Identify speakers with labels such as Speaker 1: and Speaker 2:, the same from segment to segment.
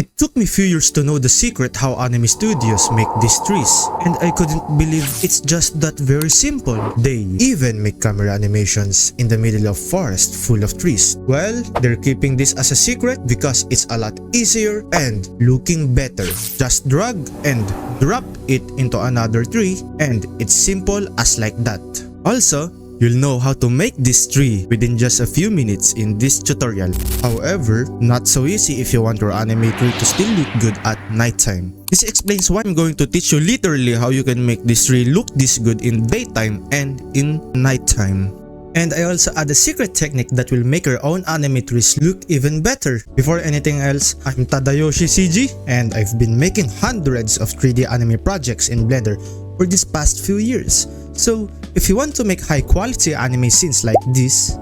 Speaker 1: It took me few years to know the secret how anime studios make these trees, and I couldn't believe it's just that very simple. They even make camera animations in the middle of forest full of trees. Well, they're keeping this as a secret because it's a lot easier and looking better. Just drag and drop it into another tree and it's simple as like that. Also, you'll know how to make this tree within just a few minutes in this tutorial. However, not so easy if you want your anime tree to still look good at nighttime. This explains why I'm going to teach you literally how you can make this tree look this good in daytime and in nighttime. And I also add a secret technique that will make your own anime trees look even better. Before anything else, I'm Tadayoshi CG and I've been making hundreds of 3D anime projects in Blender for these past few years. So, if you want to make high quality anime scenes like this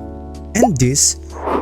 Speaker 1: and this,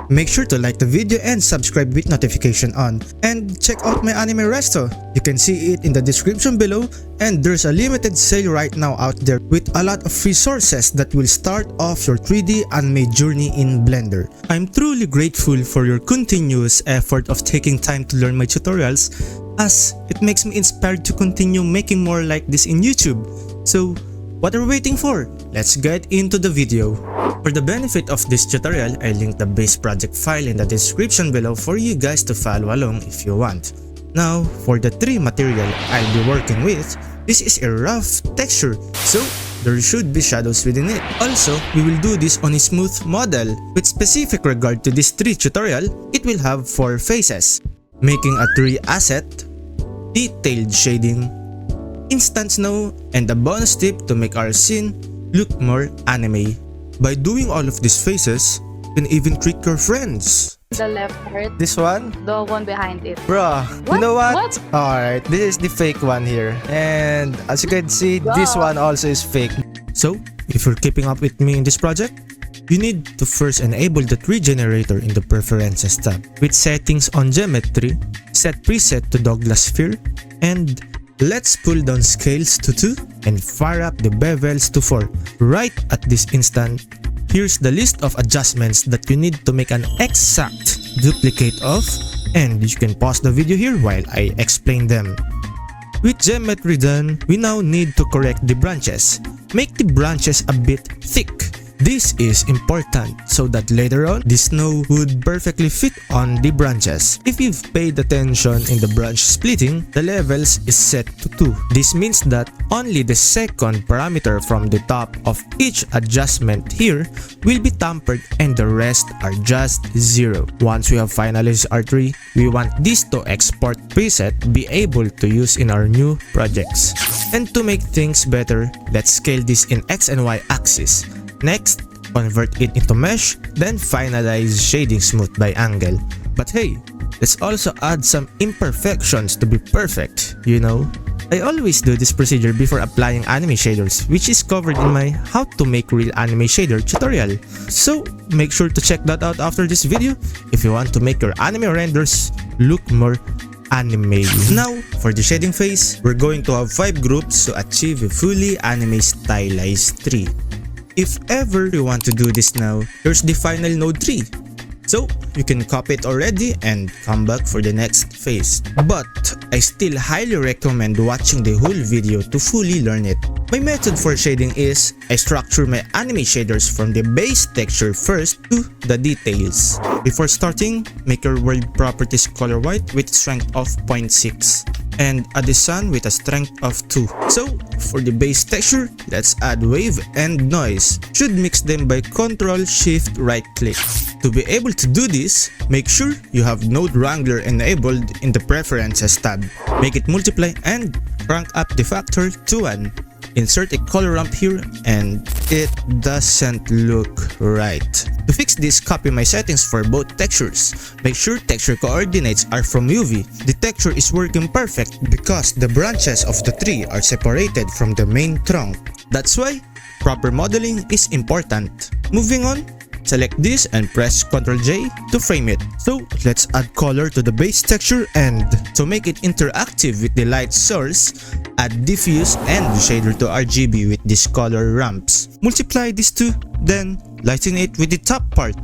Speaker 1: make sure to like the video and subscribe with notification on. And check out my anime Resto. You can see it in the description below, and there's a limited sale right now out there with a lot of resources that will start off your 3D anime journey in Blender. I'm truly grateful for your continuous effort of taking time to learn my tutorials, as it makes me inspired to continue making more like this in YouTube. So, what are we waiting for? Let's get into the video. For the benefit of this tutorial, I linked the base project file in the description below for you guys to follow along if you want. Now, for the tree material I'll be working with, this is a rough texture, so there should be shadows within it. Also, we will do this on a smooth model. With specific regard to this tree tutorial, it will have 4 phases: making a tree asset, detailed shading, instant snow, and a bonus tip to make our scene look more anime. By doing all of these phases, you can even trick your friends.
Speaker 2: The left part,
Speaker 1: This one?
Speaker 2: the one behind it.
Speaker 1: Bruh, you
Speaker 2: What?
Speaker 1: know what?
Speaker 2: What?
Speaker 1: Alright, this is the fake one here. And as you can see, this
Speaker 2: Wow.
Speaker 1: one also is fake. So, if you're keeping up with me in this project, you need to first enable the tree generator in the Preferences tab. With settings on geometry, set preset to Douglas sphere, and let's pull down scales to 2 and fire up the bevels to 4. Right at this instant, here's the list of adjustments that you need to make an exact duplicate of, and you can pause the video here while I explain them. With geometry done, we now need to correct the branches. Make the branches a bit thick. This is important so that later on, the snow would perfectly fit on the branches. If you've paid attention in the branch splitting, the levels is set to 2. This means that only the second parameter from the top of each adjustment here will be tampered and the rest are just 0. Once we have finalized our tree, we want this to export preset be able to use in our new projects. And to make things better, let's scale this in X and Y axis. Next, convert it into mesh, then finalize shading smooth by angle. But hey, let's also add some imperfections to be perfect, you know? I always do this procedure before applying anime shaders, which is covered in my how to make real anime shader tutorial. So, make sure to check that out after this video if you want to make your anime renders look more anime. Now, for the shading phase, we're going to have 5 groups to achieve a fully anime stylized tree. If ever you want to do this now, here's the final node tree. So, you can copy it already and come back for the next phase. But, I still highly recommend watching the whole video to fully learn it. My method for shading is, I structure my anime shaders from the base texture first to the details. Before starting, make your world properties color white with strength of 0.6. And add the sun with a strength of 2. So, for the base texture, let's add wave and noise. Should mix them by Ctrl Shift right click. To be able to do this, make sure you have Node Wrangler enabled in the Preferences tab. Make it multiply and crank up the factor to 1. Insert a color ramp here and it doesn't look right. To fix this, copy my settings for both textures. Make sure texture coordinates are from UV. The texture is working perfect because the branches of the tree are separated from the main trunk. That's why proper modeling is important. Moving on, select this and press Ctrl J to frame it. So let's add color to the base texture, and to make it interactive with the light source, add diffuse and shader to RGB with these color ramps. Multiply these two, then lighten it with the top part.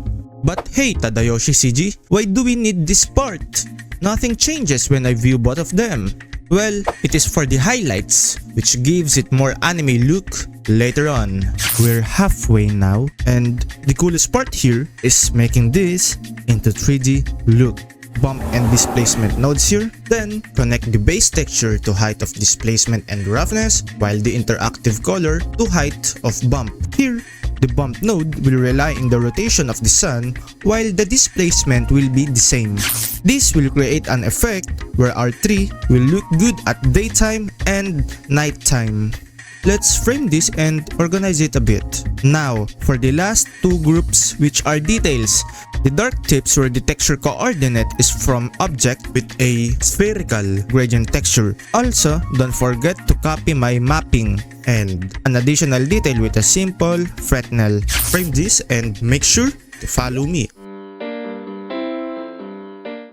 Speaker 1: But hey Tadayoshi CG, why do we need this part? nothing changes when I view both of them. Well, it is for the highlights, which gives it more anime look later on. We're halfway now, and the coolest part here is making this into 3D look. Bump and displacement nodes here, then connect the base texture to height of displacement and roughness, while the interactive color to height of bump. Here, the bump node will rely on the rotation of the sun, while the displacement will be the same. This will create an effect where our tree will look good at daytime and nighttime. Let's frame this and organize it a bit. Now, for the last two groups, which are details. The dark tips where the texture coordinate is from object with a spherical gradient texture. Also, don't forget to copy my mapping and an additional detail with a simple fretnel. Frame this and make sure to follow me.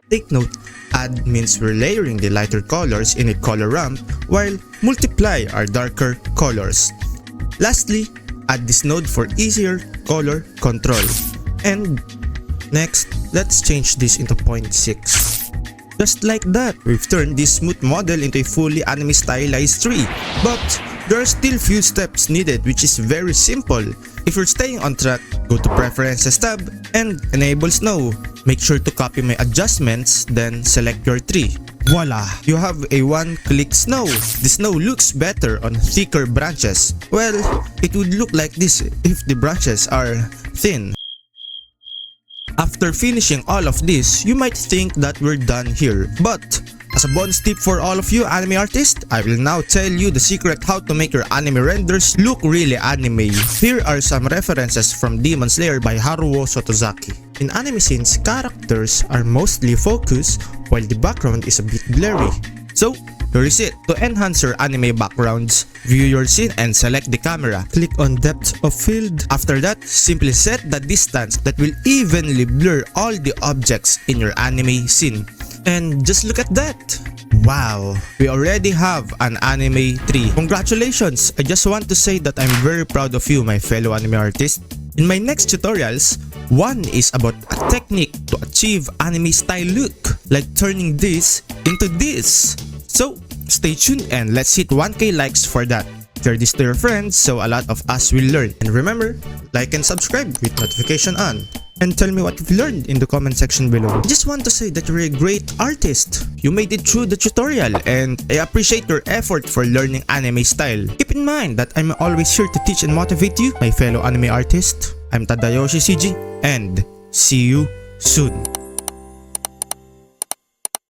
Speaker 1: Take note, add means we're layering the lighter colors in a color ramp while multiply our darker colors. Lastly, add this node for easier color control. And next, let's change this into 0.6. Just like that, we've turned this smooth model into a fully anime stylized tree. But there are still few steps needed, which is very simple. If you're staying on track, go to Preferences tab and enable Snow. Make sure to copy my adjustments, then select your tree. Voila! You have a one-click snow. The snow looks better on thicker branches. Well, it would look like this if the branches are thin. After finishing all of this, you might think that we're done here. But as a bonus tip for all of you anime artists, I will now tell you the secret how to make your anime renders look really anime. Here are some references from Demon Slayer by Harou Sotozaki. In anime scenes, characters are mostly focused while the background is a bit blurry. So, here is it. To enhance your anime backgrounds, view your scene and select the camera. Click on depth of field. After that, simply set the distance that will evenly blur all the objects in your anime scene. And just look at that! Wow! We already have an anime tree. Congratulations! I just want to say that I'm very proud of you, my fellow anime artists. In my next tutorials, one is about a technique to achieve anime style look, like turning this into this. So, stay tuned and let's hit 1K likes for that. Share this to your friends so a lot of us will learn. And remember, like and subscribe with notification on. And tell me what you've learned in the comment section below. I just want to say that you're a great artist. You made it through the tutorial and I appreciate your effort for learning anime style. Keep in mind that I'm always here to teach and motivate you, my fellow anime artist. I'm Tadayoshi CG and see you soon.